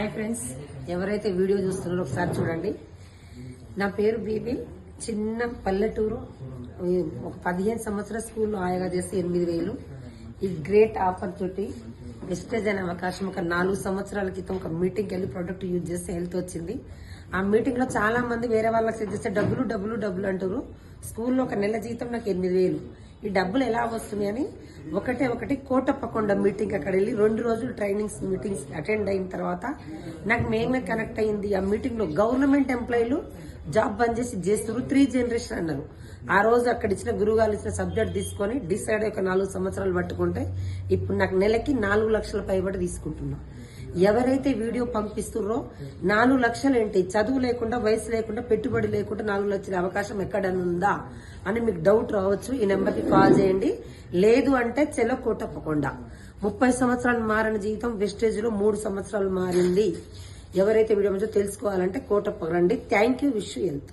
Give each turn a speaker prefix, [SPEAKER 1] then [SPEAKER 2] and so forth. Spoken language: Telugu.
[SPEAKER 1] హాయ్ ఫ్రెండ్స్, ఎవరైతే వీడియో చూస్తున్నారో ఒకసారి చూడండి. నా పేరు బీబీ. చిన్న పల్లెటూరు. ఒక 15 సంవత్సరాల స్కూల్లో ఆయగా చేస్తే 8,000. ఈ గ్రేట్ ఆపర్చునిటీ వెస్టేజ్ అనే అవకాశం ఒక 4 సంవత్సరాల క్రితం ఒక మీటింగ్కి వెళ్ళి ప్రొడక్ట్ యూజ్ చేస్తే హెల్త్ వచ్చింది. ఆ మీటింగ్ లో చాలా మంది వేరే వాళ్ళకి సెట్ చేస్తే డబ్బులు డబ్బులు డబ్బులు అంటారు. స్కూల్లో ఒక నెల జీతం నాకు 8,000. ఈ డబ్బులు ఎలా వస్తున్నాయి అని ఒకటి కోటప్పకొండ మీటింగ్ అక్కడ వెళ్ళి 2 రోజులు మీటింగ్స్ అటెండ్ అయిన తర్వాత నాకు మెయిన్ గా కనెక్ట్ అయింది. ఆ మీటింగ్ లో గవర్నమెంట్ ఎంప్లాయీలు జాబ్ బంద్ చేసి చేస్తున్నారు 3 జనరేషన్ అన్నారు. ఆ రోజు అక్కడ ఇచ్చిన గురుగారు ఇచ్చిన సబ్జెక్ట్ తీసుకొని డిసైడ్ ఒక 4 సంవత్సరాలు పట్టుకుంటే ఇప్పుడు నాకు నెలకి 4 లక్షల పైబడి తీసుకుంటున్నా. ఎవరైతే వీడియో పంపిస్తున్నారో 4 లక్షలు ఏంటి, చదువు లేకుండా వయసు లేకుండా పెట్టుబడి లేకుండా 4 లక్షల అవకాశం ఎక్కడనుందా అని మీకు డౌట్ రావచ్చు. ఈ నెంబర్కి కాల్ చేయండి. లేదు అంటే చెలో కోటప్పకొండ. 30 సంవత్సరాలు మారిన జీవితం వెస్టేజ్ లో 3 సంవత్సరాలు మారింది. ఎవరైతే వీడియో తెలుసుకోవాలంటే కోటప్ప రండి. Thank you. Wish you health.